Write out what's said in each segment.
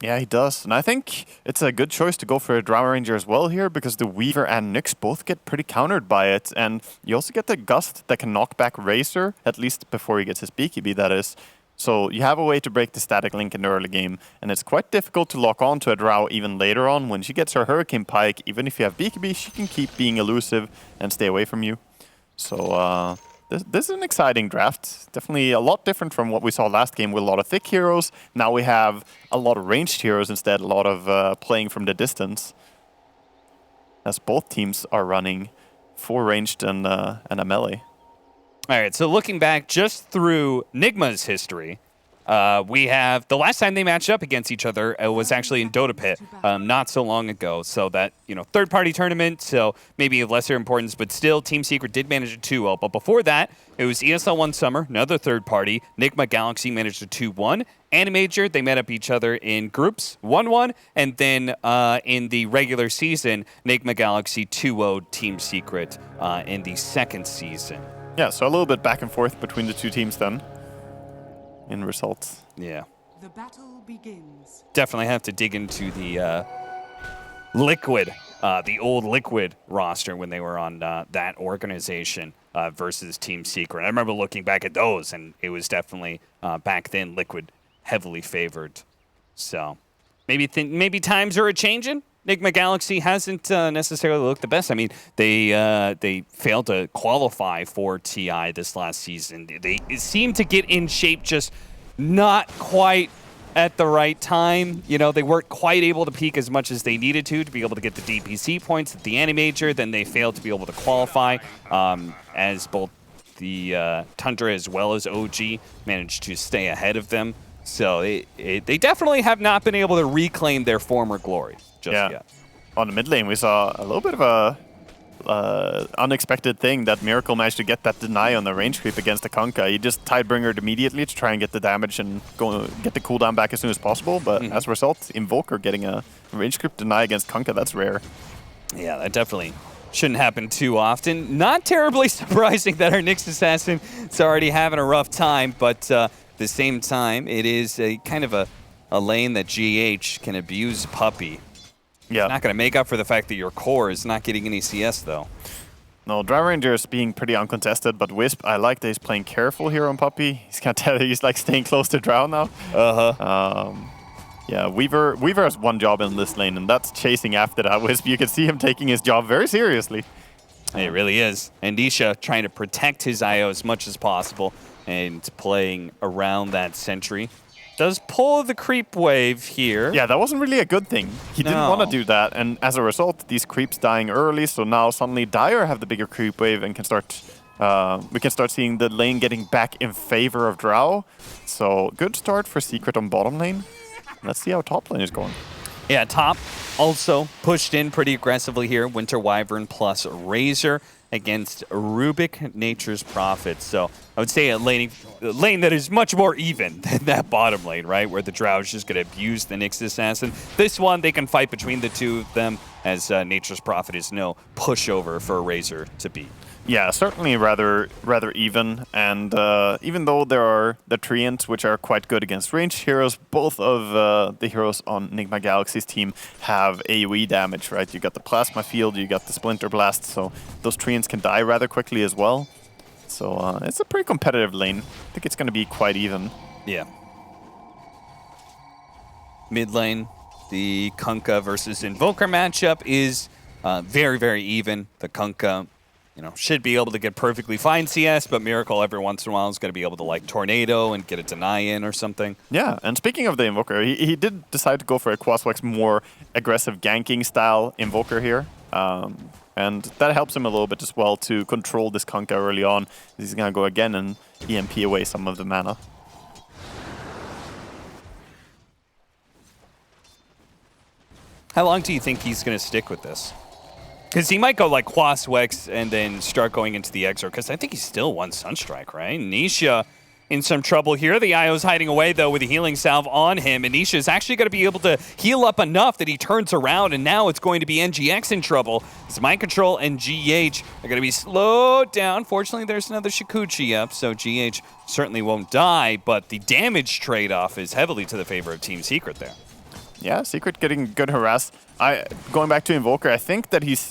Yeah, he does. And I think it's a good choice to go for a Drow Ranger as well here, because the Weaver and Nyx both get pretty countered by it. And you also get the Gust that can knock back Razor, at least before he gets his BKB, that is. So you have a way to break the static link in the early game, and it's quite difficult to lock on to a Drow even later on. When she gets her Hurricane Pike, even if you have BKB, she can keep being elusive and stay away from you. So this is an exciting draft. Definitely a lot different from what we saw last game with a lot of thick heroes. Now we have a lot of ranged heroes instead, a lot of playing from the distance. As both teams are running 4 ranged and a melee. All right, so looking back just through Nigma's history, we have the last time they matched up against each other was actually in Dota Pit not so long ago. So that, third-party tournament, so maybe of lesser importance, but still Team Secret did manage a 2-0. But before that, it was ESL One Summer, another third party. Nigma Galaxy managed a 2-1. Animajor, they met up each other in groups, 1-1. And then in the regular season, Nigma Galaxy 2-0 Team Secret in the second season. Yeah, so a little bit back and forth between the two teams then in results. Yeah. The battle begins. Definitely have to dig into the Liquid, the old Liquid roster when they were on that organization versus Team Secret. I remember looking back at those, and it was definitely back then Liquid heavily favored. So maybe times are a-changing. Nigma Galaxy hasn't necessarily looked the best. I mean, they failed to qualify for TI this last season. They seemed to get in shape, just not quite at the right time. They weren't quite able to peak as much as they needed to be able to get the DPC points at the Animajor. Then they failed to be able to qualify as both the Tundra as well as OG managed to stay ahead of them. So they definitely have not been able to reclaim their former glory. Just yet. On the mid lane, we saw a little bit of a unexpected thing that Miracle managed to get that deny on the range creep against the Kunkka. He just Tidebringered immediately to try and get the damage and get the cooldown back as soon as possible. But as a result, Invoker getting a range creep deny against Kunkka, that's rare. Yeah, that definitely shouldn't happen too often. Not terribly surprising that our Nyx Assassin is already having a rough time, but at the same time, it is a kind of a lane that GH can abuse Puppey. Yeah. Not going to make up for the fact that your core is not getting any CS, though. No, Drow Ranger is being pretty uncontested, but Wisp, I like that he's playing careful here on Puppey. He's like staying close to Drow now. Yeah, Weaver has one job in this lane, and that's chasing after that Wisp. You can see him taking his job very seriously. It really is. And Nisha trying to protect his IO as much as possible and playing around that sentry. Does pull the creep wave here. Yeah, that wasn't really a good thing. He didn't want to do that, and as a result, these creeps dying early, so now suddenly Dire have the bigger creep wave and can start. We can start seeing the lane getting back in favor of Drow. So good start for Secret on bottom lane. Let's see how top lane is going. Yeah, top also pushed in pretty aggressively here. Winter Wyvern plus Razor against Rubik, Nature's Prophet. So I would say a lane that is much more even than that bottom lane, right? Where the Drow is just going to abuse the Nyx Assassin. This one, they can fight between the two of them, as Nature's Prophet is no pushover for a Razor to beat. Yeah, certainly rather even. And even though there are the Treants, which are quite good against ranged heroes, both of the heroes on Nigma Galaxy's team have AoE damage, right? You got the Plasma Field, you got the Splinter Blast, so those Treants can die rather quickly as well. So it's a pretty competitive lane. I think it's going to be quite even. Yeah. Mid lane, the Kunkka versus Invoker matchup is very, very even. The Kunkka should be able to get perfectly fine CS, but Miracle every once in a while is going to be able to like Tornado and get a deny in or something. Yeah, and speaking of the Invoker, he did decide to go for a Quaswex more aggressive ganking style Invoker here. And that helps him a little bit as well to control this Kunkka early on. He's going to go again and EMP away some of the mana. How long do you think he's going to stick with this? Because he might go like Quaswex and then start going into the Exor, because I think he's still one Sunstrike, right? Nisha in some trouble here. The IO's hiding away, though, with a healing salve on him, and Nisha is actually going to be able to heal up enough that he turns around, and now it's going to be NGX in trouble. As Mind Control and GH are going to be slowed down. Fortunately, there's another Shikuchi up, so GH certainly won't die, but the damage trade-off is heavily to the favor of Team Secret there. Yeah, Secret getting good harass. Going back to Invoker, I think that he's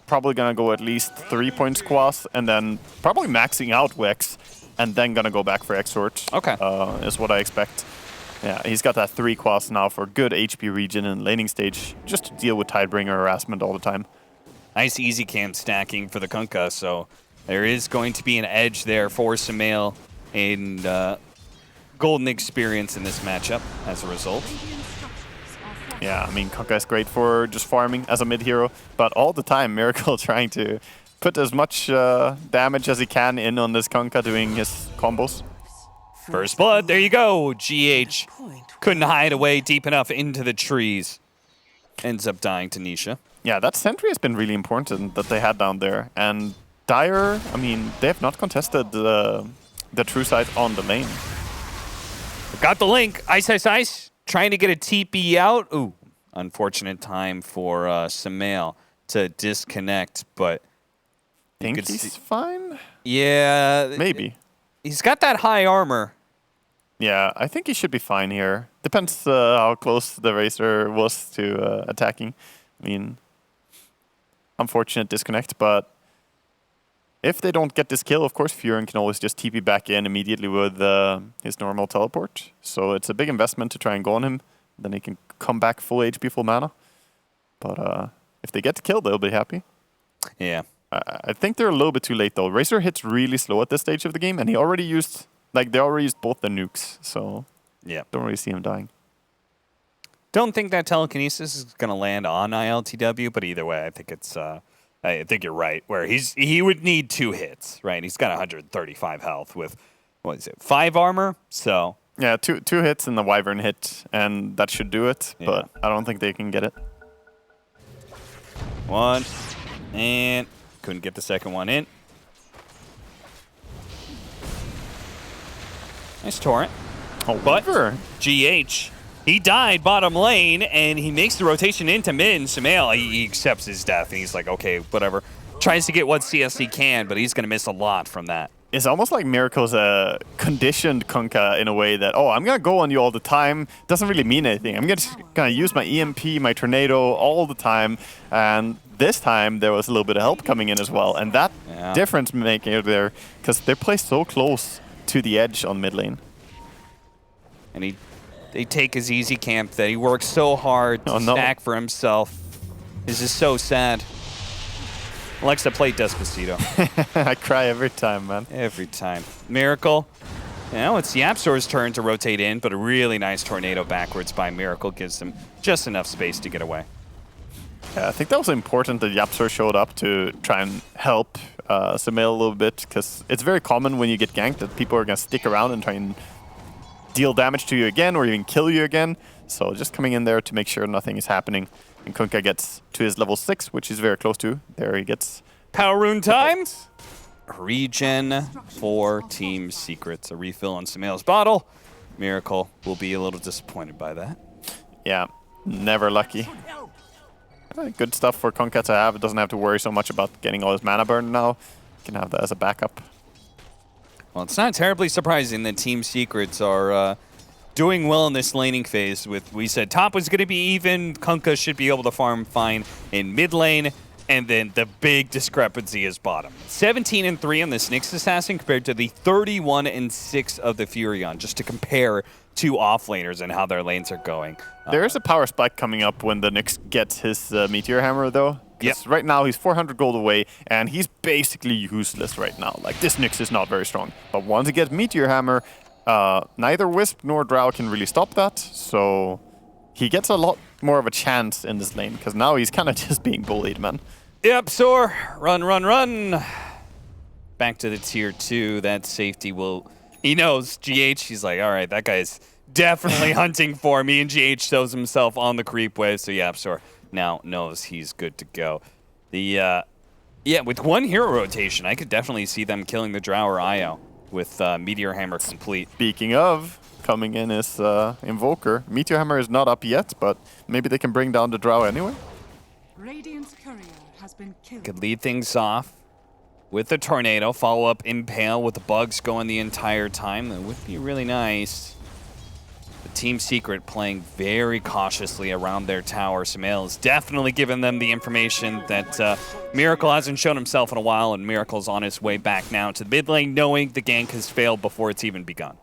probably gonna go at least 3-point squash and then probably maxing out Wex and then gonna go back for Exort. Okay. Is what I expect. Yeah, he's got that 3 quas now for good HP region and laning stage, just to deal with Tidebringer harassment all the time. Nice easy camp stacking for the Kunkka, so there is going to be an edge there for Sumail and golden experience in this matchup as a result. Yeah, I mean, Kunkka is great for just farming as a mid-hero, but all the time Miracle trying to put as much damage as he can in on this Kunkka doing his combos. First blood, there you go. GH couldn't hide away deep enough into the trees. Ends up dying to Nisha. Yeah, that sentry has been really important that they had down there. And Dire, I mean, they have not contested the true side on the lane. Got the link. Ice, ice, ice. Trying to get a TP out. Ooh, unfortunate time for Sumail to disconnect, but Think he's fine? Yeah. Maybe. He's got that high armor. Yeah, I think he should be fine here. Depends how close the Racer was to attacking. I mean, unfortunate disconnect, but if they don't get this kill, of course, Furin can always just TP back in immediately with his normal teleport. So it's a big investment to try and go on him. Then he can come back full HP, full mana. But if they get the kill, they'll be happy. Yeah. I think they're a little bit too late, though. Racer hits really slow at this stage of the game, and he already used... Like, they already used both the nukes, so yeah, don't really see him dying. Don't think that telekinesis is going to land on ILTW, but either way, I think it's... I think you're right, where he would need 2 hits, right? He's got 135 health with, what is it, 5 armor? So... Yeah, two hits and the Wyvern hit, and that should do it, yeah. But I don't think they can get it. 1, and couldn't get the second one in. Nice torrent. Oh, But Wyvern. GH, he died bottom lane, and he makes the rotation into mid, and Sumail, he accepts his death, and he's like, okay, whatever. Tries to get what CS he can, but he's going to miss a lot from that. It's almost like Miracle's a conditioned Kunkka in a way that, oh, I'm going to go on you all the time. Doesn't really mean anything. I'm just going to use my EMP, my Tornado all the time. And this time, there was a little bit of help coming in as well. And that difference making it there, because they're placed so close to the edge on mid lane. And they take his easy camp that he works so hard to stack for himself. This is so sad. Likes to play Despacito. I cry every time, man. Every time. Miracle. Now it's Yapsor's turn to rotate in, but a really nice tornado backwards by Miracle gives him just enough space to get away. Yeah, I think that was important that Yapsor showed up to try and help Sumail a little bit, because it's very common when you get ganked that people are going to stick around and try and deal damage to you again or even kill you again. So just coming in there to make sure nothing is happening. And Kunkka gets to his level 6, which he's very close to. There he gets... Power rune time! Regen for Team Secrets. A refill on Sumail's bottle. Miracle will be a little disappointed by that. Yeah, never lucky. Good stuff for Kunkka to have. It doesn't have to worry so much about getting all his mana burned now. Can have that as a backup. Well, it's not terribly surprising that Team Secrets are doing well in this laning phase. We said top was going to be even. Kunkka should be able to farm fine in mid lane. And then the big discrepancy is bottom. 17-3 on this Nyx Assassin compared to the 31-6 of the Furion, just to compare two offlaners and how their lanes are going. There is a power spike coming up when the Nyx gets his Meteor Hammer, though. Yep. Right now, he's 400 gold away, and he's basically useless right now. Like, this Nyx is not very strong. But once he gets Meteor Hammer, neither Wisp nor Drow can really stop that, so he gets a lot more of a chance in this lane, because now he's kind of just being bullied, man. Yep, Soar. Run, run, run. Back to the tier 2. That safety will... He knows. GH, he's like, all right, that guy's definitely hunting for me, and GH shows himself on the creep wave, so Yapsor now knows he's good to go. Yeah, with one hero rotation, I could definitely see them killing the Drow or Io with Meteor Hammer complete. Speaking of, coming in is Invoker. Meteor Hammer is not up yet, but maybe they can bring down the Drow anyway. Radiant's courier has been killed. Could lead things off with the Tornado, follow up Impale with the bugs going the entire time. That would be really nice. But Team Secret playing very cautiously around their tower. Sumail is definitely giving them the information that Miracle hasn't shown himself in a while, and Miracle's on his way back now to the mid lane, knowing the gank has failed before it's even begun.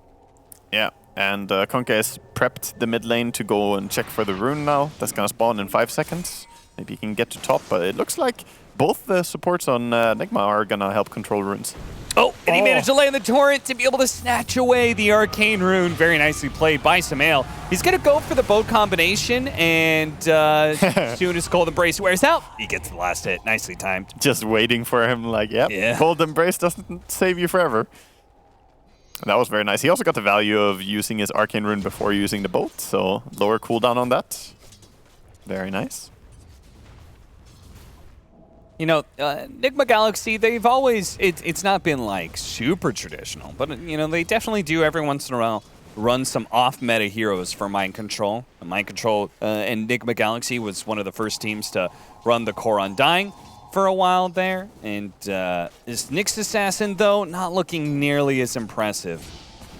Yeah, and Konka has prepped the mid lane to go and check for the rune now. That's going to spawn in 5 seconds. Maybe he can get to top, but it looks like both the supports on Nigma are going to help control runes. Oh, and he managed to land the torrent to be able to snatch away the arcane rune. Very nicely played by Sumail. He's going to go for the boat combination, and as soon as Cold Embrace wears out, he gets the last hit. Nicely timed. Just waiting for him, like, yep, yeah. Cold Embrace doesn't save you forever. That was very nice. He also got the value of using his arcane rune before using the boat, so lower cooldown on that. Very nice. You know, Nigma Galaxy, they've always, it's not been like super traditional, but you know, they definitely do every once in a while run some off-meta heroes for Mind Control. Mind Control and Nigma Galaxy was one of the first teams to run the Core Undying for a while there. And this Nyx Assassin, though, not looking nearly as impressive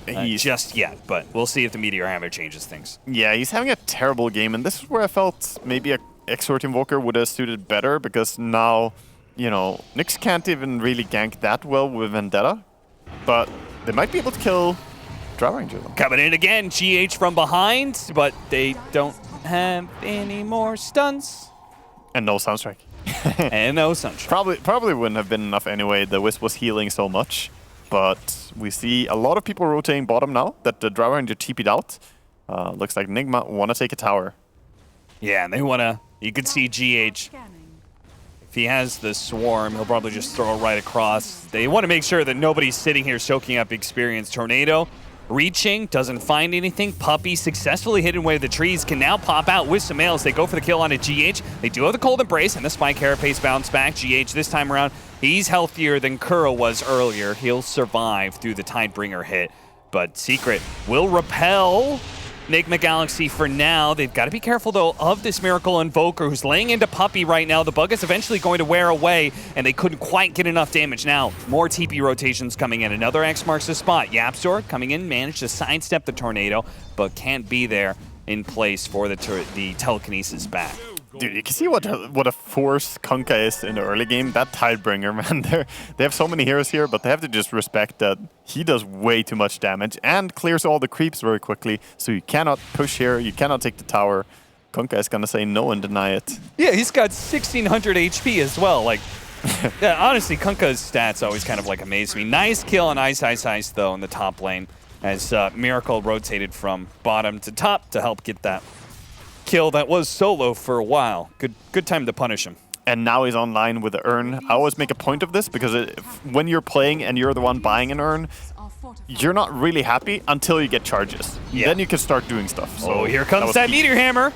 just yet, but we'll see if the Meteor Hammer changes things. Yeah, he's having a terrible game, and this is where I felt maybe a Exort Invoker would have suited better, because now, you know, Nyx can't even really gank that well with Vendetta, but they might be able to kill Drow Ranger. Coming in again, GH from behind, but they don't have any more stuns. And no Soundstrike. And no Sunshine. Probably wouldn't have been enough anyway. The Wisp was healing so much, but we see a lot of people rotating bottom now that the Drow Ranger TP'd out. Looks like Nigma want to take a tower. Yeah, and they want to... You could see GH. If he has the swarm, he'll probably just throw it right across. They want to make sure that nobody's sitting here soaking up experience. Tornado reaching, doesn't find anything. Puppy successfully hidden away the trees, can now pop out with some males. They go for the kill on a GH. They do have the Cold Embrace and the Spike Carapace bounce back. GH this time around, he's healthier than Kuro was earlier. He'll survive through the Tidebringer hit, but Secret will repel Nigma Galaxy for now. They've got to be careful, though, of this Miracle Invoker who's laying into Puppy right now. The bug is eventually going to wear away, and they couldn't quite get enough damage. Now, more TP rotations coming in. Another X marks the spot. Yapstor coming in, managed to sidestep the Tornado, but can't be there in place for the telekinesis back. Dude, you can see what a force Konka is in the early game. That Tidebringer, man, they have so many heroes here, but they have to just respect that he does way too much damage and clears all the creeps very quickly, so you cannot push here, you cannot take the tower. Konka is gonna say no and deny it. Yeah, he's got 1,600 HP as well. Like, yeah, honestly, Konka's stats always kind of like amaze me. Nice kill on Ice though in the top lane, as Miracle rotated from bottom to top to help get that kill that was solo for a while. Good time to punish him. And now he's online with the urn. I always make a point of this, because when you're playing and you're the one buying an urn, you're not really happy until you get charges. Yeah. Then you can start doing stuff. So here comes that Meteor Hammer.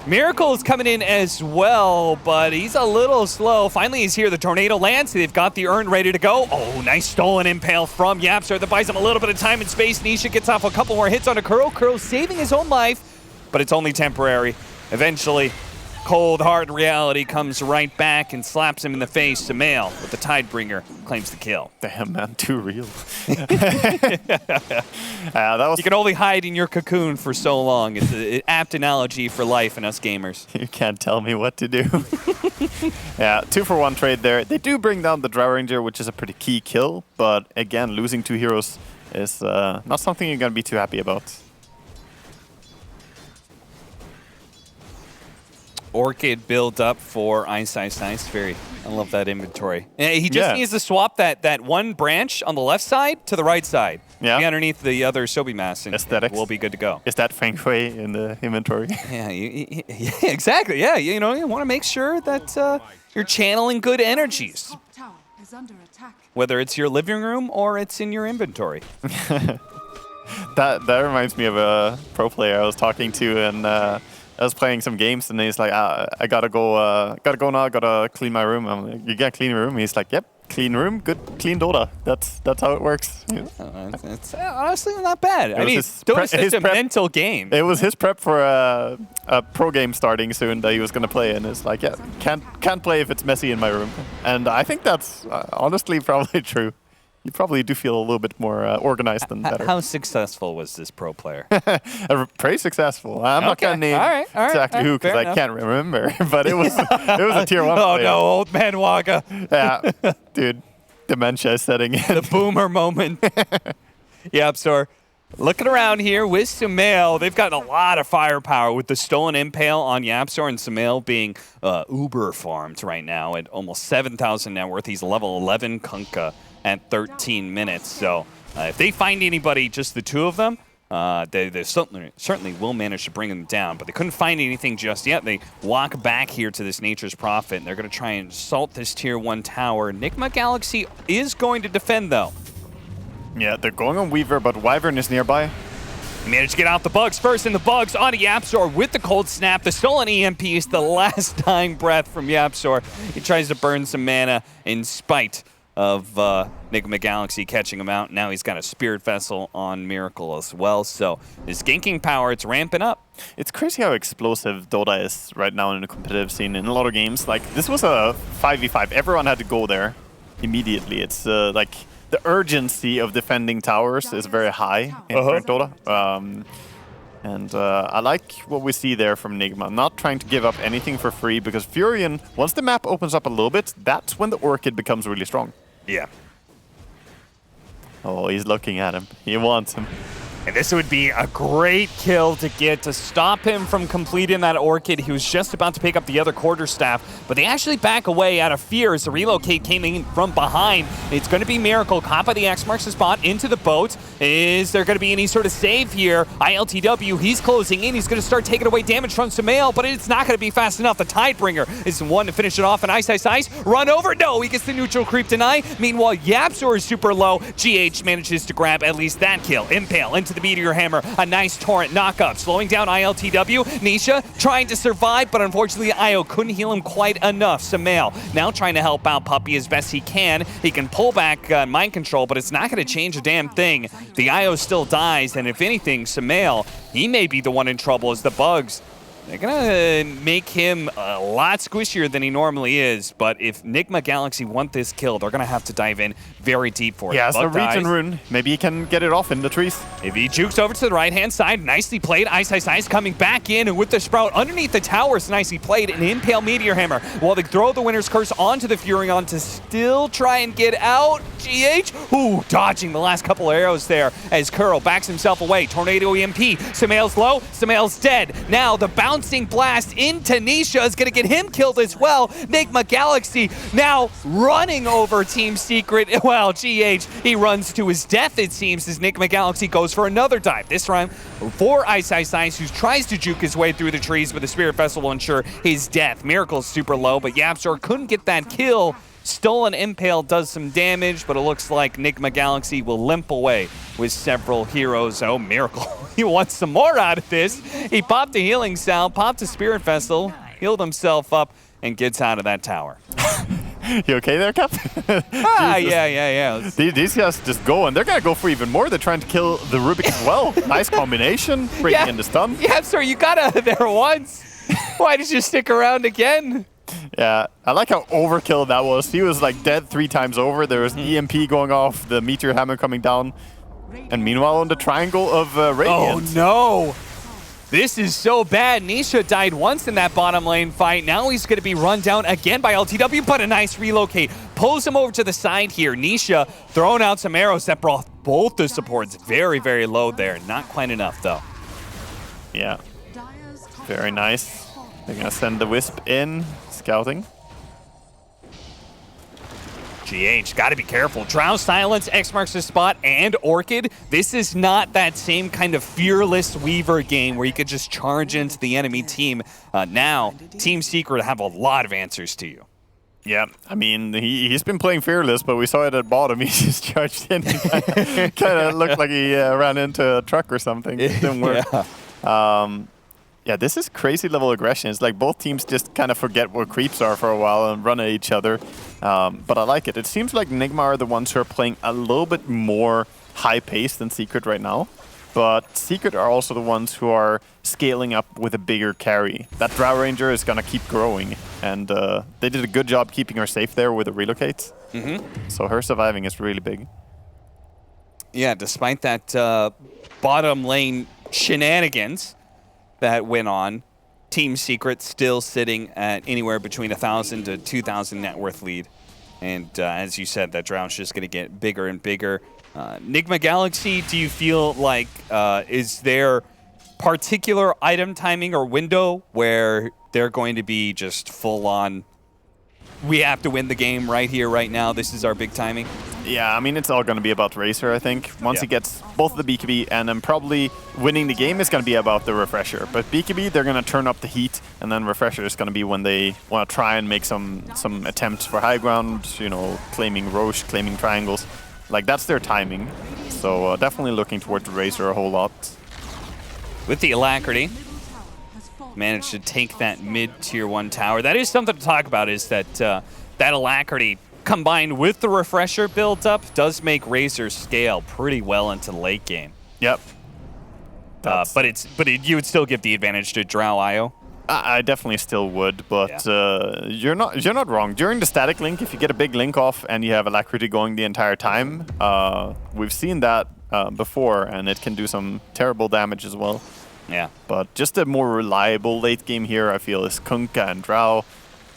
Miracle is coming in as well, but he's a little slow. Finally, he's here. The Tornado lands. They've got the urn ready to go. Oh, nice stolen impale from Yapstar that buys him a little bit of time and space. Nisha gets off a couple more hits on a Kuro. Kuro saving his own life, but it's only temporary. Eventually, cold, hard reality comes right back and slaps him in the face. Sumail, with the Tidebringer, claims the kill. Damn, man, too real. That was... You can only hide in your cocoon for so long. It's an apt analogy for life and us gamers. You can't tell me what to do. Yeah, 2-for-1 trade there. They do bring down the Drow Ranger, which is a pretty key kill, but again, losing 2 heroes is not something you're going to be too happy about. Orchid build up for Ice. I love that inventory. He just needs to swap that one branch on the left side to the right side. Yeah. Be underneath the other Sobi Mass, and aesthetics. We'll be good to go. Is that Feng Shui in the inventory? Yeah, yeah, exactly. Yeah, you know, you want to make sure that you're channeling good energies. Whether it's your living room or it's in your inventory. That reminds me of a pro player I was talking to, and I was playing some games, and he's like, I gotta go now, gotta clean my room. I'm like, you gotta clean your room? He's like, yep, clean room, good, clean Dota. That's how it works. Yeah. It's honestly not bad. I mean, Dota's just a mental game. It was his prep for a pro game starting soon that he was gonna play, and it's like, yeah, can't play if it's messy in my room. And I think that's honestly probably true. you probably do feel a little bit more organized and better. How successful was this pro player? Pretty successful. I'm not going to name exactly who because I can't remember, but it was a tier 1 Oh player. no, old man Waka. Yeah, dude, dementia is setting in. The boomer moment. YapzOr. Looking around here with Sumail, they've got a lot of firepower with the stolen impale on YapzOr and Sumail being uber farmed right now at almost 7,000 net worth. He's level 11 Kunkka at 13 minutes. So if they find anybody, just the two of them, they certainly will manage to bring them down. But they couldn't find anything just yet. They walk back here to this Nature's Prophet, and they're going to try and assault this tier 1 tower. Nigma Galaxy is going to defend, though. Yeah, they're going on Weaver, but Wyvern is nearby. He managed to get out the bugs first, and the bugs onto YapzOr with the cold snap. The stolen EMP is the last dying breath from YapzOr. He tries to burn some mana in spite of Nigma Galaxy catching him out. Now he's got a Spirit Vessel on Miracle as well. So his ganking power, it's ramping up. It's crazy how explosive Dota is right now in the competitive scene in a lot of games. Like, this was a 5v5. Everyone had to go there immediately. It's like the urgency of defending towers is very high in current Dota. And I like what we see there from Nigma. Not trying to give up anything for free, because Furion, once the map opens up a little bit, that's when the Orchid becomes really strong. Yeah. Oh, he's looking at him. He wants him. And this would be a great kill to get to stop him from completing that Orchid. He was just about to pick up the other quarterstaff, but they actually back away out of fear as the relocate came in from behind. It's going to be Miracle. Kappa the X marks the spot into the boat. Is there going to be any sort of save here? ILTW, he's closing in. He's going to start taking away damage from Sumail, but it's not going to be fast enough. The Tidebringer is the one to finish it off. And Ice, run over. No, he gets the neutral creep deny. Meanwhile, YapzOr is super low. GH manages to grab at least that kill. Impale into the Meteor Hammer, a nice torrent knockup, slowing down ILTW. Nisha trying to survive, but unfortunately IO couldn't heal him quite enough. Sumail now trying to help out Puppey as best he can. He can pull back mind control, but it's not going to change a damn thing. The IO still dies, and if anything, Sumail, he may be the one in trouble as the bugs. They're going to make him a lot squishier than he normally is, but if Nigma Galaxy want this kill, they're going to have to dive in very deep for it. Yeah, so region rune. Maybe he can get it off in the trees. If he jukes over to the right-hand side, nicely played. Ice coming back in, and with the Sprout underneath the towers, nicely played. An Impale Meteor Hammer while they throw the Winter's Curse onto the Furion to still try and get out. GH, ooh, dodging the last couple of arrows there as Kuro backs himself away. Tornado EMP, Sumail's low, Sumail's dead. Now the bouncing blast into Nisha is going to get him killed as well. Nigma Galaxy now running over Team Secret. Well, GH, he runs to his death, it seems, as Nigma Galaxy goes for another dive. This time for Ice, who tries to juke his way through the trees, but the Spirit Vessel will ensure his death. Miracle's super low, but YapzOr couldn't get that kill. Stolen Impale does some damage, but it looks like Nigma Galaxy will limp away with several heroes. Oh, Miracle. He wants some more out of this. He popped a healing salve, popped a Spirit Vessel, healed himself up, and gets out of that tower. You okay there, Cap? Yeah. These guys just go, and they're going to go for even more. They're trying to kill the Rubik as well. Nice combination, bringing in the stun. Yeah, sir, you got out of there once. Why did you stick around again? Yeah, I like how overkill that was. He was like dead 3 times over. There was EMP going off, the Meteor Hammer coming down. And meanwhile on the triangle of Radiant. Oh no! This is so bad. Nisha died once in that bottom lane fight. Now he's going to be run down again by LTW, but a nice relocate. Pulls him over to the side here. Nisha throwing out some arrows that brought both the supports very, very low there. Not quite enough though. Yeah, very nice. They're going to send the Wisp in, scouting. GH, got to be careful. Drow Silence, X marks the spot, and Orchid. This is not that same kind of fearless Weaver game where you could just charge into the enemy team. Now, Team Secret have a lot of answers to you. Yeah, I mean, he's been playing fearless, but we saw it at bottom. He just charged in. Kind of looked like he ran into a truck or something. It didn't work. Yeah. Yeah, this is crazy level aggression. It's like both teams just kind of forget what creeps are for a while and run at each other. But I like it. It seems like Nigma are the ones who are playing a little bit more high-paced than Secret right now. But Secret are also the ones who are scaling up with a bigger carry. That Drow Ranger is going to keep growing. And they did a good job keeping her safe there with the relocates. So her surviving is really big. Yeah, despite that bottom lane shenanigans that went on, Team Secret still sitting at anywhere between 1,000 to 2,000 net worth lead. And as you said, that drown's just going to get bigger and bigger. Nigma Galaxy, do you feel like, is there particular item timing or window where they're going to be just full on, we have to win the game right here, right now, this is our big timing? Yeah, I mean, it's all going to be about Razor, I think. Once he gets both the BKB and then probably winning the game is going to be about the Refresher. But BKB, they're going to turn up the heat, and then Refresher is going to be when they want to try and make some attempts for high ground, you know, claiming Roche, claiming triangles. Like, that's their timing. So definitely looking towards Razor a whole lot. With the Alacrity, managed to take that mid-tier 1 tower. That is something to talk about, is that that Alacrity combined with the Refresher build-up does make Razor scale pretty well into the late game. Yep. But you would still give the advantage to Drow IO? I definitely still would, but you're not wrong. During the static link, if you get a big link off and you have Alacrity going the entire time, we've seen that before, and it can do some terrible damage as well. Yeah. But just a more reliable late game here, I feel, is Kunkka and Drow.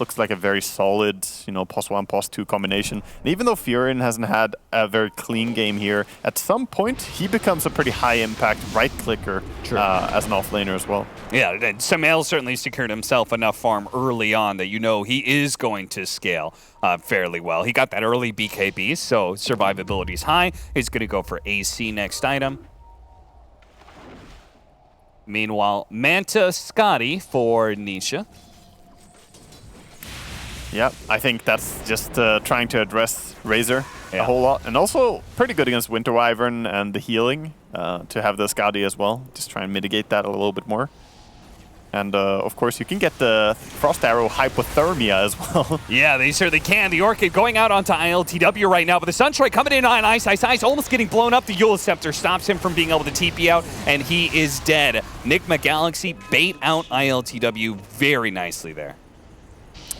Looks like a very solid, you know, +1, +2 combination. And even though Furion hasn't had a very clean game here, at some point he becomes a pretty high-impact right-clicker as an offlaner as well. Yeah, and Samael certainly secured himself enough farm early on that you know he is going to scale fairly well. He got that early BKB, so survivability is high. He's going to go for AC next item. Meanwhile, Manta Scotty for Nisha. Yeah, I think that's just trying to address Razor a whole lot. And also pretty good against Winter Wyvern and the healing to have the Skadi as well. Just try and mitigate that a little bit more. And of course, you can get the Frost Arrow hypothermia as well. Yeah, they certainly can. The Orchid going out onto ILTW right now, but the Sunstrike coming in on Ice, almost getting blown up. The Eul Scepter stops him from being able to TP out, and he is dead. Nigma Galaxy bait out ILTW very nicely there.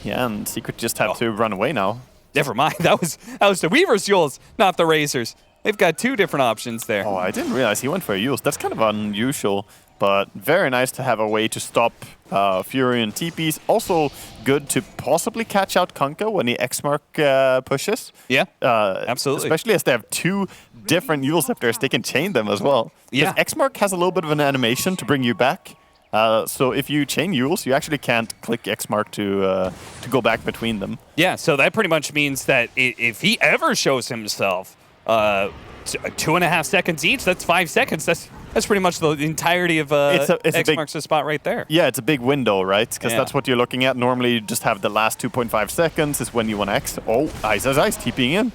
Yeah, and Secret just had to run away now. Never mind. That was the Weaver's Euls, not the Razors. They've got two different options there. Oh, I didn't realize he went for a Euls. That's kind of unusual, but very nice to have a way to stop Furion TPs. Also good to possibly catch out Kunkka when the X-Mark pushes. Yeah, absolutely. Especially as they have two different Eul Scepters, they can chain them as well. Yeah. X-Mark has a little bit of an animation to bring you back. So if you chain Euls, you actually can't click X-Mark to go back between them. Yeah, so that pretty much means that if he ever shows himself 2.5 seconds each, that's 5 seconds. That's pretty much the entirety of X marks the spot right there. Yeah, it's a big window, right? Because that's what you're looking at. Normally, you just have the last 2.5 seconds is when you want X. Oh, Ice TPing in.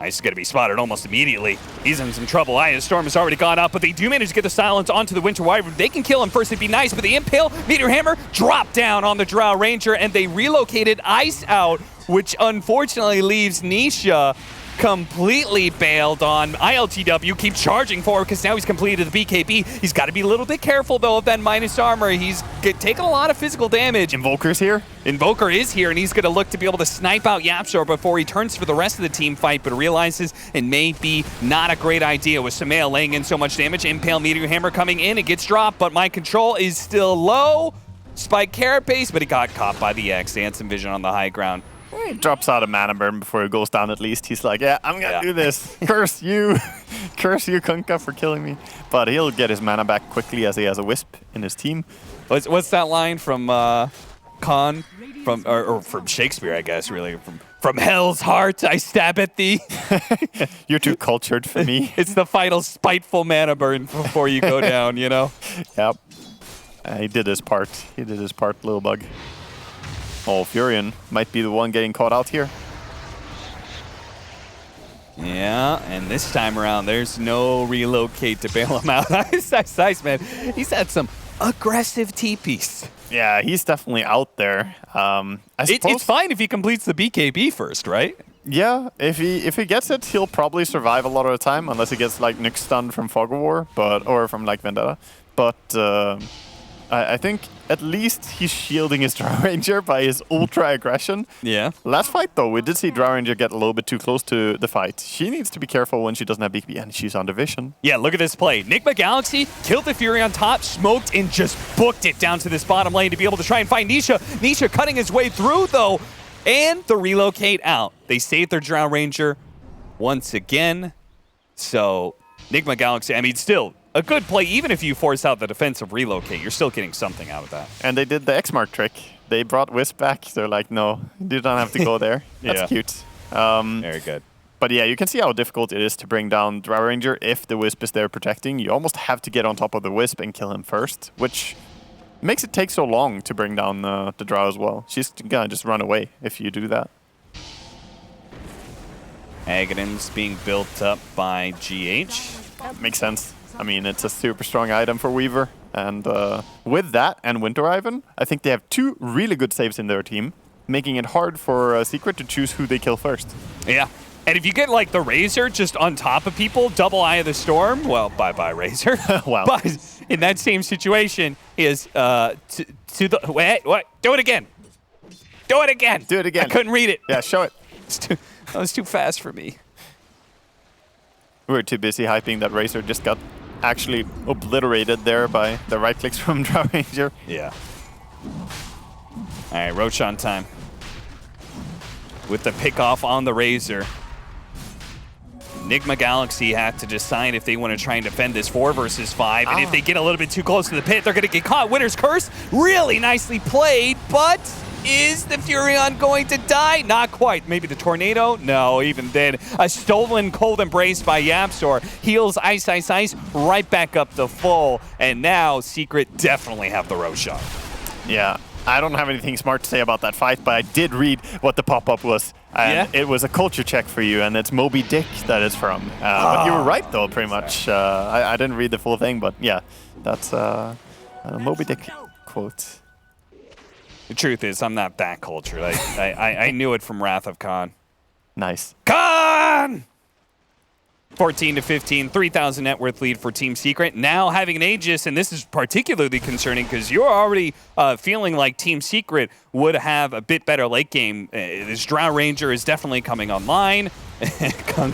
Ice is going to be spotted almost immediately. He's in some trouble. Ice Storm has already gone up, but they do manage to get the silence onto the Winter Wyvern. They can kill him first, it'd be nice, but the Impale, Meteor Hammer, drop down on the Drow Ranger, and they relocated Ice out, which unfortunately leaves Nisha completely bailed on. ILTW keeps charging forward because now he's completed the BKB. He's got to be a little bit careful, though, of that minus armor. He's taken a lot of physical damage. Invoker's here. Invoker is here, and he's going to look to be able to snipe out Yapshor before he turns for the rest of the team fight, but realizes it may be not a great idea with Samael laying in so much damage. Impale Meteor Hammer coming in. It gets dropped, but Mind Control is still low. Spike Carapace, but he got caught by the X. They had some vision on the high ground. He drops out a mana burn before he goes down at least. He's like, yeah, I'm going to do this. Curse you. Curse you, Kunkka, for killing me. But he'll get his mana back quickly as he has a Wisp in his team. What's that line from Khan? Or from Shakespeare, I guess, really. From hell's heart, I stab at thee. You're too cultured for me. It's the final spiteful mana burn before you go down, you know? Yep. He did his part. He did his part, little bug. Oh, Furion might be the one getting caught out here. Yeah, and this time around, there's no relocate to bail him out. Nice, man. He's had some aggressive TPs. Yeah, he's definitely out there. It's fine if he completes the BKB first, right? Yeah, if he gets it, he'll probably survive a lot of the time, unless he gets like Nyx stunned from Fog of War, or from like Vendetta. But I think at least he's shielding his Drow Ranger by his ultra aggression. Yeah. Last fight, though, we did see Drow Ranger get a little bit too close to the fight. She needs to be careful when she doesn't have BKB, and she's under vision. Yeah, look at this play. Nigma Galaxy killed the Fury on top, smoked, and just booked it down to this bottom lane to be able to try and find Nisha. Nisha cutting his way through, though, and the relocate out. They saved their Drow Ranger once again. So, Nigma Galaxy, I mean, still a good play. Even if you force out the defensive relocate, you're still getting something out of that. And they did the X-Mark trick. They brought Wisp back. They're like, no, you don't have to go there. That's Yeah. cute. Very good. But yeah, you can see how difficult it is to bring down Drow Ranger if the Wisp is there protecting. You almost have to get on top of the Wisp and kill him first, which makes it take so long to bring down the Drow as well. She's gonna just run away if you do that. Aghaden's being built up by GH. Makes sense. I mean, it's a super strong item for Weaver. And with that and Winter Ivan, I think they have two really good saves in their team, making it hard for Secret to choose who they kill first. Yeah. And if you get like the Razor just on top of people, double Eye of the Storm, well, bye-bye Razor. Wow. But in that same situation is to the... Wait, what? Do it again. Do it again. Do it again. I couldn't read it. Yeah, show it. That was too fast for me. We were too busy hyping that Razor just got actually obliterated there by the right clicks from Drow Ranger. Yeah. All right, Roshan time. With the pick off on the Razor. Nigma Galaxy had to decide if they want to try and defend this 4 versus 5. And if they get a little bit too close to the pit, they're going to get caught. Winner's Curse, really nicely played, but is the Furion going to die? Not quite. Maybe the Tornado? No, even then. A stolen Cold Embrace by Yapzor. Heals Ice, Ice, Ice, right back up to full. And now Secret definitely have the Roshan. Yeah, I don't have anything smart to say about that fight, but I did read what the pop-up was. And it was a culture check for you, and it's Moby Dick that it's from. But you were right, though, pretty much. I didn't read the full thing, but yeah, that's a Moby Dick quote. The truth is, I'm not that cultured. I knew it from Wrath of Khan. Nice. Khan! 14 to 15, 3,000 net worth lead for Team Secret. Now having an Aegis, and this is particularly concerning because you're already feeling like Team Secret would have a bit better late game. This Drow Ranger is definitely coming online. Khan.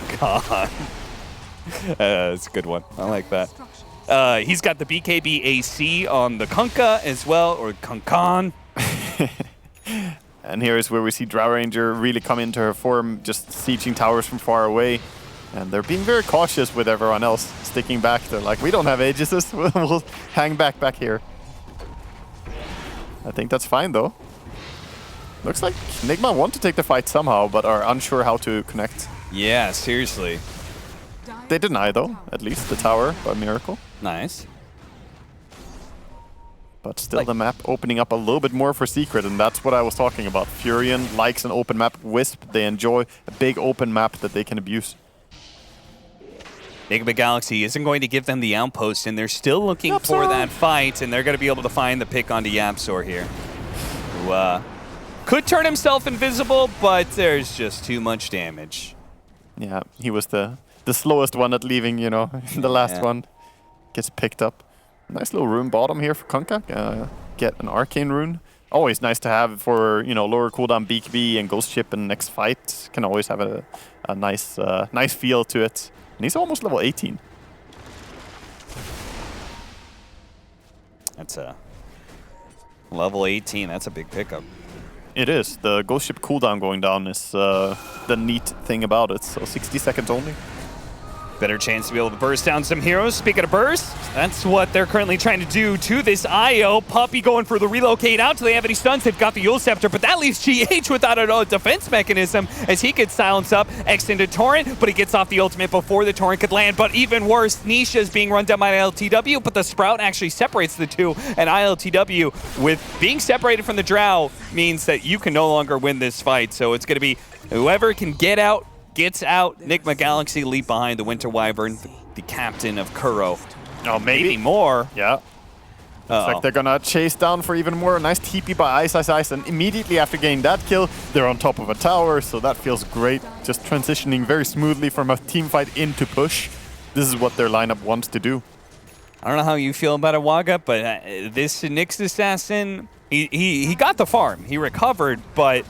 That's a good one. I like that. He's got the BKB AC on the Kunkka as well, or Kunkan. And here is where we see Drow Ranger really come into her form, just sieging towers from far away. And they're being very cautious with everyone else, sticking back. They're like, we don't have Aegises, we'll hang back here. I think that's fine, though. Looks like Nigma want to take the fight somehow, but are unsure how to connect. Yeah, seriously. They deny, though, at least the tower by miracle. Nice. But still the map opening up a little bit more for Secret, and that's what I was talking about. Furion likes an open map. Wisp, they enjoy a big open map that they can abuse. Nigma Galaxy isn't going to give them the outpost, and they're still looking for that fight, and they're going to be able to find the pick onto Yapzor here. Who could turn himself invisible, but there's just too much damage. Yeah, he was the slowest one at leaving, you know, the last one. Gets picked up. Nice little rune bottom here for Kunkka. Get an Arcane rune. Always nice to have for, you know, lower cooldown BKB and Ghost Ship in next fight. Can always have a nice nice feel to it. And he's almost level 18. That's a level 18. That's a big pickup. It is. The Ghost Ship cooldown going down is the neat thing about it. So 60 seconds only. Better chance to be able to burst down some heroes. Speaking of burst, that's what they're currently trying to do to this IO. Puppey going for the relocate out. Do they have any stuns? They've got the Yule Scepter, but that leaves GH without a defense mechanism as he gets silenced up. X into Torrent, but he gets off the ultimate before the Torrent could land. But even worse, Nisha is being run down by ILTW, but the Sprout actually separates the two. And ILTW, with being separated from the Drow, means that you can no longer win this fight. So it's going to be whoever can get out, gets out. Nigma Galaxy leap behind the Winter Wyvern, the captain of Kuro. Oh, Maybe more. Yeah. It's like they're gonna chase down for even more. Nice TP by Ice, Ice, Ice, and immediately after getting that kill, they're on top of a tower, so that feels great. Just transitioning very smoothly from a team fight into push. This is what their lineup wants to do. I don't know how you feel about Awaga, but this Nyx assassin, he got the farm. He recovered, but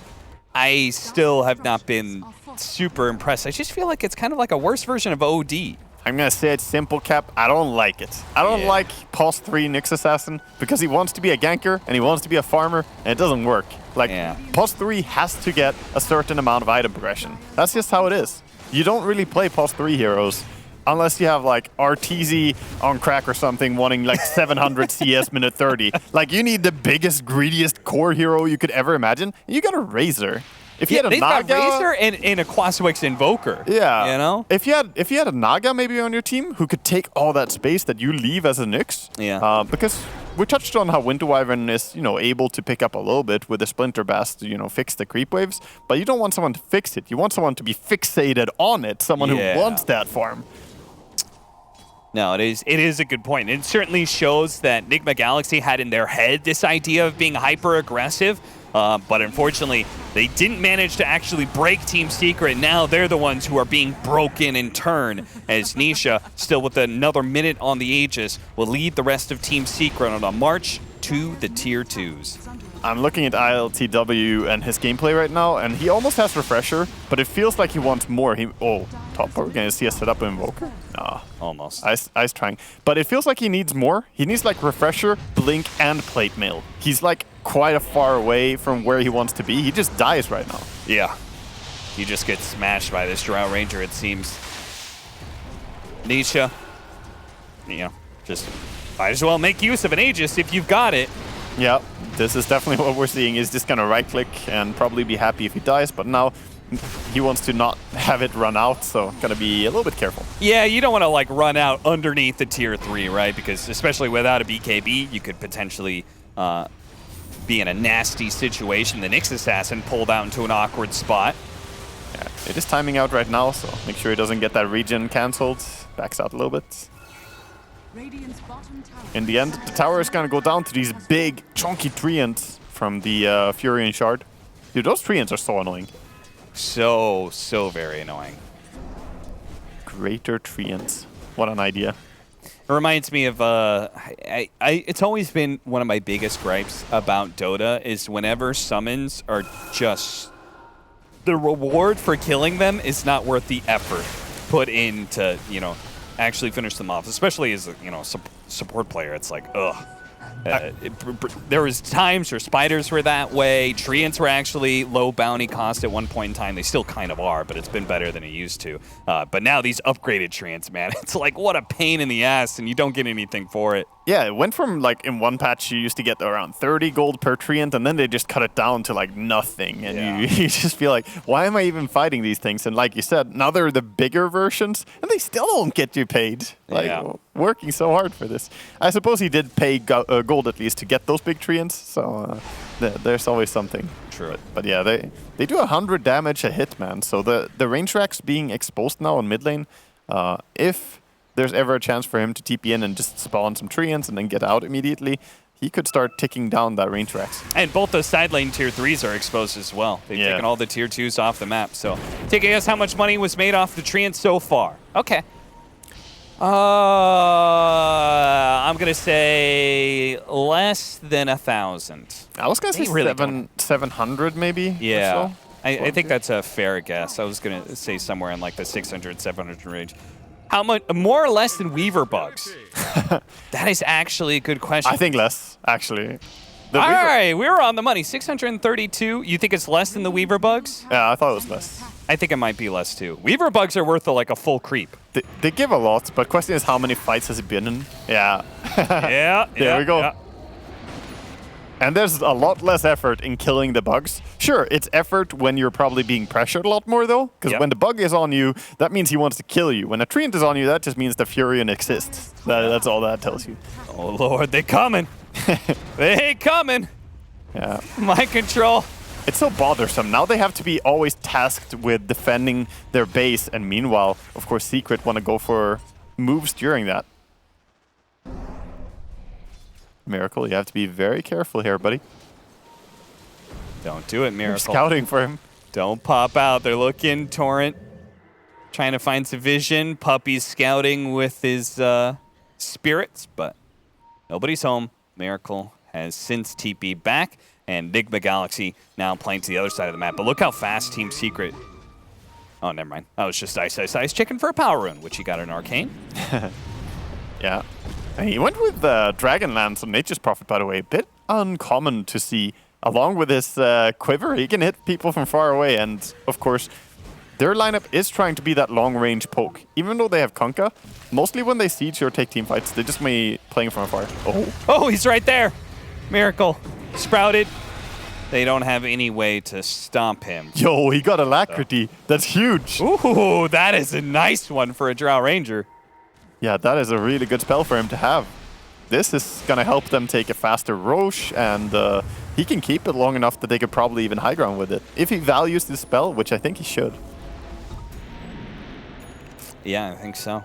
I still have not been super impressed. I just feel like it's kind of like a worse version of OD. I'm going to say it's simple, Cap. I don't like it. I don't like Pulse 3 Nyx Assassin because he wants to be a ganker and he wants to be a farmer, and it doesn't work. Like, Pulse 3 has to get a certain amount of item progression. That's just how it is. You don't really play Pulse 3 heroes unless you have, like, RTZ on crack or something wanting, like, 700 CS minute 30. Like, you need the biggest, greediest core hero you could ever imagine. You got a Razor. If you had a they've Naga, got Razor and a Quaswix Invoker. Yeah. You know? If you had a Naga maybe on your team who could take all that space that you leave as a Nyx. Yeah. Because we touched on how Winter Wyvern is, able to pick up a little bit with the Splinter Bast to, fix the creep waves. But you don't want someone to fix it. You want someone to be fixated on it. Someone who wants that farm. No, it is a good point. It certainly shows that Nigma Galaxy had in their head this idea of being hyper-aggressive. But unfortunately, they didn't manage to actually break Team Secret. Now they're the ones who are being broken in turn, as Nisha, still with another minute on the Aegis, will lead the rest of Team Secret on a march to the Tier 2s. I'm looking at ILTW and his gameplay right now, and he almost has Refresher, but it feels like he wants more. Top, are we going to see a setup Invoker? Nah. Almost. Ice trying. But it feels like he needs more. He needs, like, Refresher, Blink, and Plate Mail. He's, like, quite a far away from where he wants to be. He just dies right now. Yeah. He just gets smashed by this Drow Ranger, it seems. Nisha, just might as well make use of an Aegis if you've got it. Yeah, this is definitely what we're seeing. He's just going to right-click and probably be happy if he dies, but now he wants to not have it run out, so got to be a little bit careful. Yeah, you don't want to, like, run out underneath the Tier 3, right? Because especially without a BKB, you could potentially be in a nasty situation. The Nyx Assassin pulled out into an awkward spot. Yeah, it is timing out right now, so make sure he doesn't get that regen cancelled. Backs out a little bit. In the end, the tower is going to go down to these big, chunky treants from the Furion Shard. Dude, those treants are so annoying. So very annoying. Greater treants. What an idea. It reminds me of, it's always been one of my biggest gripes about Dota is whenever summons are just, the reward for killing them is not worth the effort put in to, actually finish them off, especially as a, support player. It's like, ugh. There was times where spiders were that way. Treants were actually low bounty cost at one point in time. They still kind of are, but it's been better than it used to. But now these upgraded treants, man, it's like what a pain in the ass, and you don't get anything for it. Yeah, it went from, like, in one patch you used to get around 30 gold per treant, and then they just cut it down to, like, nothing. And you just feel like, why am I even fighting these things? And like you said, now they're the bigger versions, and they still don't get you paid. Like, working so hard for this. I suppose he did pay gold at least to get those big treants, so there's always something. True. But yeah, they do 100 damage a hit, man. So the range racks being exposed now in mid lane, if there's ever a chance for him to TP in and just spawn some treants and then get out immediately, he could start ticking down that range racks. And both those side lane Tier 3s are exposed as well. They've taken all the Tier 2s off the map. So take a guess how much money was made off the treants so far. Okay. I'm going to say less than 1,000. I was going to say really 700 maybe. Yeah. Or so. I think that's a fair guess. I was going to say somewhere in like the 600, 700 range. How much? More or less than Weaver bugs? That is actually a good question. I think less, actually. All right, we were on the money. 632. You think it's less than the Weaver bugs? Yeah, I thought it was less. I think it might be less too. Weaver bugs are worth like a full creep. They give a lot, but question is how many fights has he been in? Yeah. There we go. Yeah. And there's a lot less effort in killing the bugs. Sure, it's effort when you're probably being pressured a lot more, though. Because when the bug is on you, that means he wants to kill you. When a treant is on you, that just means the Furion exists. That's all that tells you. Oh, Lord, they're coming. They coming. Yeah. Mind control. It's so bothersome. Now they have to be always tasked with defending their base. And meanwhile, of course, Secret want to go for moves during that. Miracle, you have to be very careful here, buddy. Don't do it, Miracle. You're scouting for him. Don't pop out. They're looking. Torrent trying to find some vision. Puppy's scouting with his spirits, but nobody's home. Miracle has since TP back, and Nigma Galaxy now playing to the other side of the map. But look how fast Team Secret... Oh, never mind. That was just Ice Chicken for a power rune, which he got an Arcane. Yeah. And he went with Dragonlance on Nature's Prophet, by the way. A bit uncommon to see. Along with his quiver, he can hit people from far away. And, of course, their lineup is trying to be that long-range poke. Even though they have Kunkka, mostly when they siege or take team fights, they just may playing from afar. Oh, he's right there. Miracle. Sprouted. They don't have any way to stop him. Yo, he got Alacrity. That's huge. Ooh, that is a nice one for a Drow Ranger. Yeah, that is a really good spell for him to have. This is going to help them take a faster Roche, and he can keep it long enough that they could probably even high ground with it. If he values this spell, which I think he should. Yeah, I think so.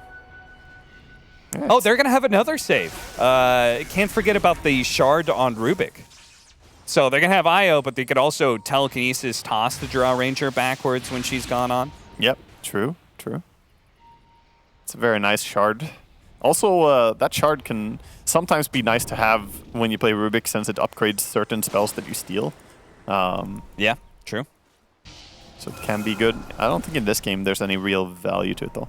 Yeah, oh, they're going to have another save. Can't forget about the shard on Rubik. So they're going to have IO, but they could also telekinesis toss the Drow Ranger backwards when she's gone on. Yep, true. It's a very nice shard. Also, that shard can sometimes be nice to have when you play Rubik, since it upgrades certain spells that you steal. Yeah, true. So it can be good. I don't think in this game there's any real value to it, though.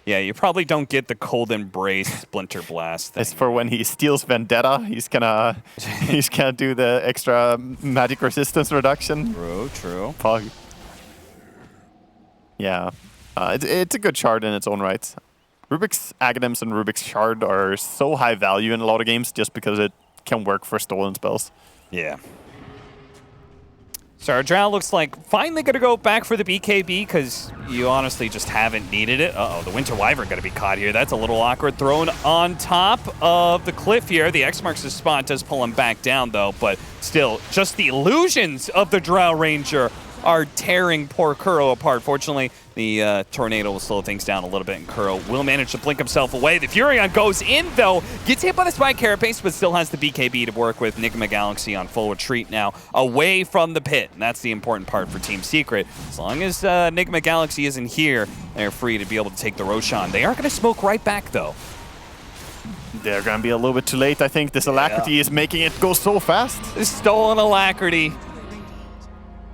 Yeah, you probably don't get the Cold Embrace Splinter Blast thing. It's for when he steals Vendetta, he's gonna do the extra magic resistance reduction. True. Pug. Yeah, it's a good shard in its own right. Rubik's Aghanim's and Rubik's Shard are so high value in a lot of games just because it can work for stolen spells. Yeah. So our Drow looks like finally going to go back for the BKB because you honestly just haven't needed it. Uh-oh, the Winter Wyvern going to be caught here. That's a little awkward. Thrown on top of the cliff here. The X marks the spot, does pull him back down though, but still, just the illusions of the Drow Ranger are tearing poor Kuro apart. Fortunately, the Tornado will slow things down a little bit, and Kuro will manage to blink himself away. The Furion goes in, though, gets hit by the Spike Carapace, but still has the BKB to work with. Nigma Galaxy on full retreat now, away from the pit, and that's the important part for Team Secret. As long as Nigma Galaxy isn't here, they're free to be able to take the Roshan. They are going to smoke right back, though. They're going to be a little bit too late, I think. This Alacrity is making it go so fast. This stolen Alacrity.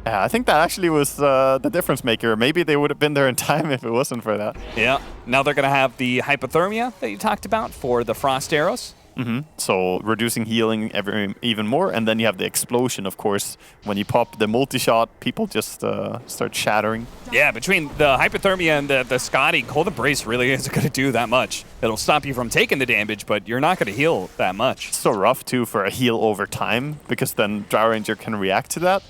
Yeah, I think that actually was the difference maker. Maybe they would have been there in time if it wasn't for that. Yeah. Now they're going to have the Hypothermia that you talked about for the Frost Arrows. So reducing healing even more. And then you have the explosion, of course. When you pop the multi-shot, people just start shattering. Yeah, between the Hypothermia and the Scotty, Cold Embrace really isn't going to do that much. It'll stop you from taking the damage, but you're not going to heal that much. So rough, too, for a heal over time, because then Drow Ranger can react to that.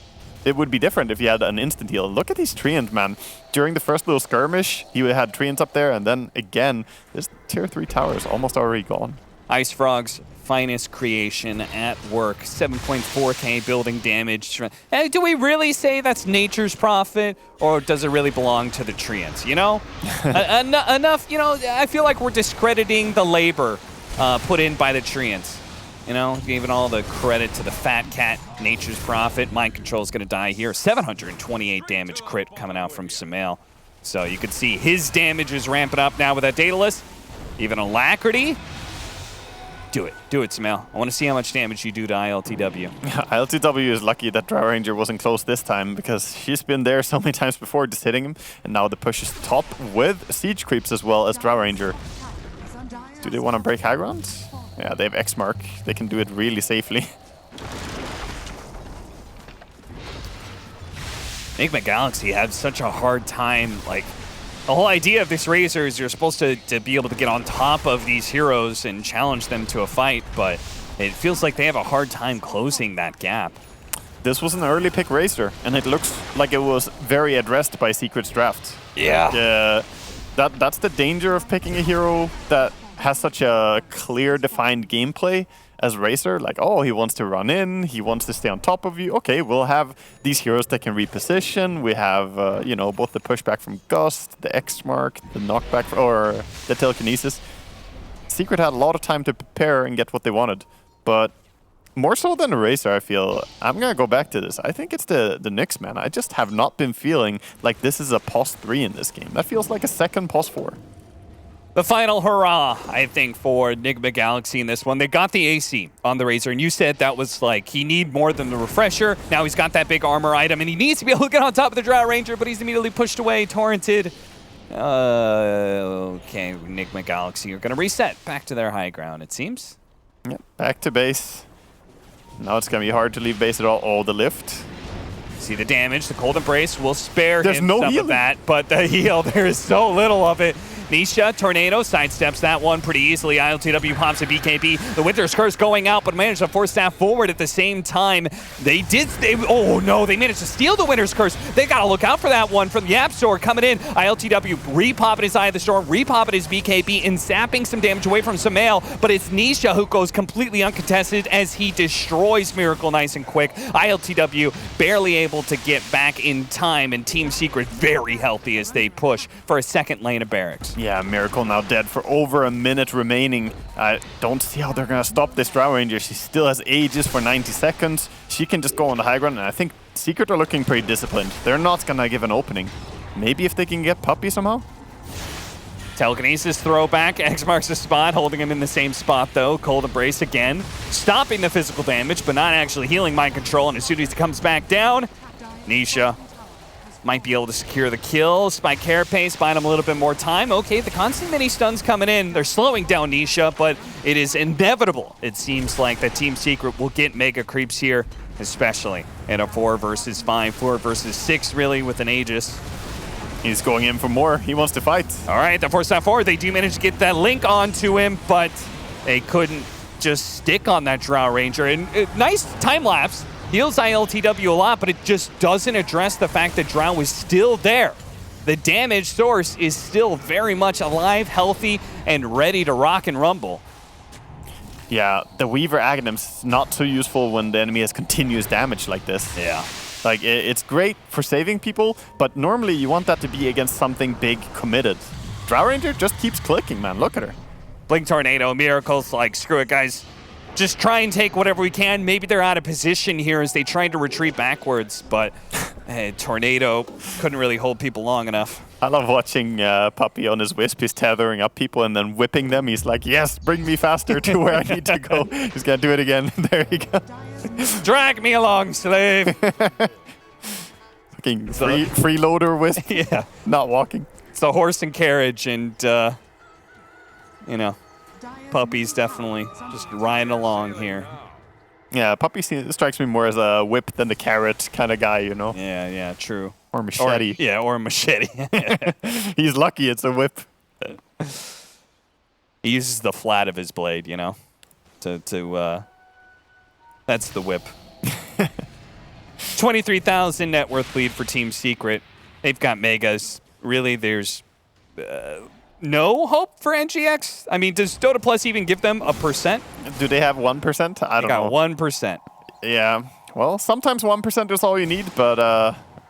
It would be different if you had an instant heal. Look at these treants, man. During the first little skirmish, he had treants up there, and then again, this tier 3 tower is almost already gone. Ice Frog's finest creation at work. 7.4k building damage. Hey, do we really say that's nature's prophet, or does it really belong to the treants? You know, enough. You know, I feel like we're discrediting the labor put in by the treants. You know, giving all the credit to the Fat Cat, Nature's Prophet. Mind Control's going to die here. 728 damage crit coming out from Sumail. So you can see his damage is ramping up now with that Daedalus. Even Alacrity. Do it. Do it, Sumail. I want to see how much damage you do to ILTW. ILTW is lucky that Drow Ranger wasn't close this time, because she's been there so many times before just hitting him. And now the push is top with siege creeps as well as Drow Ranger. Do they want to break high ground? Yeah, they have X mark. They can do it really safely. Nigma Galaxy had such a hard time. Like, the whole idea of this Razor is you're supposed to be able to get on top of these heroes and challenge them to a fight, but it feels like they have a hard time closing that gap. This was an early pick Razor, and it looks like it was very addressed by Secret's draft. Yeah. That's the danger of picking a hero that has such a clear, defined gameplay as Razor. Like, oh, he wants to run in, he wants to stay on top of you. Okay, we'll have these heroes that can reposition. We have, you know, both the pushback from Gust, the X mark, the knockback, or the telekinesis. Secret had a lot of time to prepare and get what they wanted, but more so than Razor, I feel. I'm gonna go back to this. I think it's the Nyx, man. I just have not been feeling like this is a POS 3 in this game. That feels like a second POS 4. The final hurrah, I think, for Nigma Galaxy in this one. They got the AC on the Razor, and you said that was like, he need more than the refresher. Now he's got that big armor item, and he needs to be able to get on top of the Drow Ranger, but he's immediately pushed away, torrented. Okay, Nigma Galaxy are going to reset back to their high ground, it seems. Yep, back to base. Now it's going to be hard to leave base at all. Oh, the lift. See the damage. The Cold Embrace will spare There's him no some healing. of that, but the heal, there is so little of it. Nisha, Tornado, sidesteps that one pretty easily. ILTW pops a BKB. The Winter's Curse going out, but managed to force that forward at the same time. Oh no, they managed to steal the Winter's Curse. They gotta look out for that one from the App Store coming in. ILTW repopping his Eye of the Storm, repopping his BKB, and zapping some damage away from Sumail, but it's Nisha who goes completely uncontested as he destroys Miracle nice and quick. ILTW barely able to get back in time, and Team Secret very healthy as they push for a second lane of barracks. Yeah, Miracle now dead for over a minute remaining. I don't see how they're going to stop this Drow Ranger. She still has Aegis for 90 seconds. She can just go on the high ground, and I think Secret are looking pretty disciplined. They're not going to give an opening. Maybe if they can get Puppy somehow? Telekinesis throwback. X marks the spot, holding him in the same spot though. Cold Embrace again, stopping the physical damage, but not actually healing Mind Control. And as soon as he comes back down, Nisha might be able to secure the kill. Spike Carapace, buying him a little bit more time. Okay, the constant mini stuns coming in. They're slowing down Nisha, but it is inevitable. It seems like that Team Secret will get mega creeps here, especially in a 4 versus 5, 4 versus 6 really with an Aegis. He's going in for more. He wants to fight. All right, the force that forward. They do manage to get that link onto him, but they couldn't just stick on that Drow Ranger. And nice time lapse. Heals ILTW a lot, but it just doesn't address the fact that Drow is still there. The damage source is still very much alive, healthy, and ready to rock and rumble. Yeah, the Weaver Aghanim's not so useful when the enemy has continuous damage like this. Yeah. Like, it's great for saving people, but normally you want that to be against something big committed. Drow Ranger just keeps clicking, man. Look at her. Blink Tornado, Miracle's like, screw it, guys. Just try and take whatever we can. Maybe they're out of position here as they try to retreat backwards, but Tornado couldn't really hold people long enough. I love watching Puppy on his Wisp. He's tethering up people and then whipping them. He's like, yes, bring me faster to where I need to go. He's going to do it again. There you go. Drag me along, slave. Fucking freeloader Wisp. Yeah. Not walking. It's a horse and carriage, and, you know, Puppy's definitely just riding along here. Yeah, Puppy strikes me more as a whip than the carrot kind of guy, you know? Yeah, true. Or machete. Or a machete. He's lucky it's a whip. He uses the flat of his blade, you know, that's the whip. 23,000 net worth lead for Team Secret. They've got megas. Really, there's no hope for NGX? I mean, does Dota Plus even give them a percent? Do they have 1%? I don't know. They got 1%. Yeah. Well, sometimes 1% is all you need, but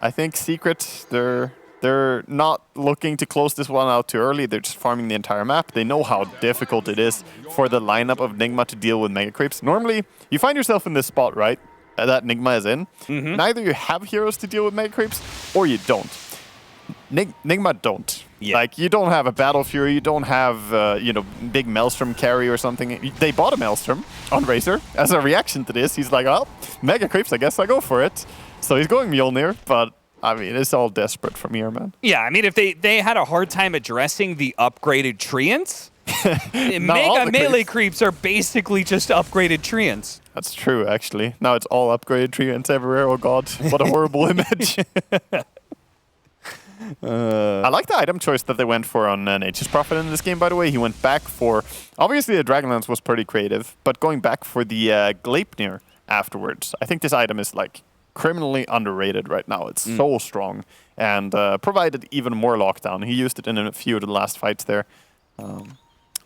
I think Secret, they're not looking to close this one out too early. They're just farming the entire map. They know how difficult it is for the lineup of Nigma to deal with mega creeps. Normally, you find yourself in this spot, right? That Nigma is in. Mm-hmm. Neither you have heroes to deal with mega creeps, or you don't. Nigma don't. Yeah. Like, you don't have a Battle Fury, you don't have, big Maelstrom carry or something. They bought a Maelstrom on Razor as a reaction to this. He's like, well, mega creeps, I guess I go for it. So he's going Mjolnir, but I mean, it's all desperate from here, man. Yeah, I mean, if they had a hard time addressing the upgraded Treants, mega melee creeps are basically just upgraded Treants. That's true, actually. Now it's all upgraded Treants everywhere. Oh god, what a horrible image. I like the item choice that they went for on Nature's Prophet in this game, by the way. He went back for... Obviously, the Dragonlance was pretty creative, but going back for the Gleipnir afterwards. I think this item is, like, criminally underrated right now. It's so strong and provided even more lockdown. He used it in a few of the last fights there.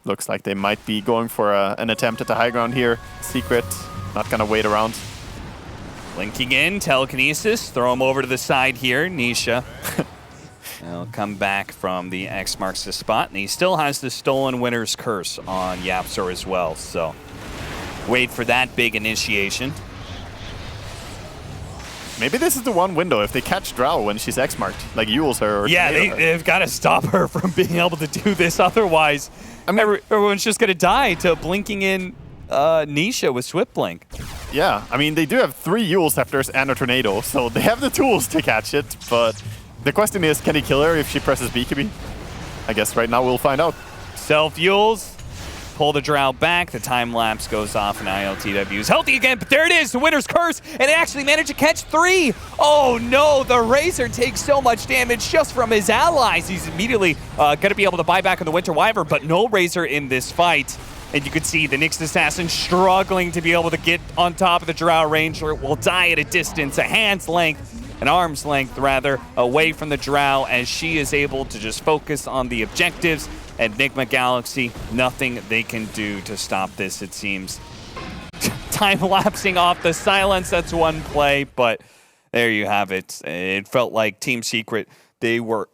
Looks like they might be going for an attempt at the high ground here. Secret, not going to wait around. Linking in, telekinesis, throw him over to the side here, Nisha. He'll come back from the X marks the spot, and he still has the stolen Winter's Curse on Yapzor as well, so wait for that big initiation. Maybe this is the one window. If they catch Drow when she's X-marked, like Yules her or Yeah, Tornado her. they've got to stop her from being able to do this. Otherwise, I mean, everyone's just going to die to blinking in Nisha with Swift Blink. Yeah, I mean, they do have 3 Yule Scepters and a Tornado, so they have the tools to catch it, but the question is, can he kill her if she presses BKB? I guess right now we'll find out. Self-Yules, pull the Drow back, the time lapse goes off, and ILTW is healthy again, but there it is, the Winter's Curse, and they actually managed to catch 3! Oh no, the Razor takes so much damage just from his allies. He's immediately going to be able to buy back on the Winter Wyvern, but no Razor in this fight. And you could see the Nyx Assassin struggling to be able to get on top of the Drow Ranger. Will die at a distance, a hand's length, an arm's length rather, away from the Drow, as she is able to just focus on the objectives. And Nigma Galaxy, nothing they can do to stop this, it seems. Time-lapsing off the silence, that's one play, but there you have it. It felt like Team Secret, they were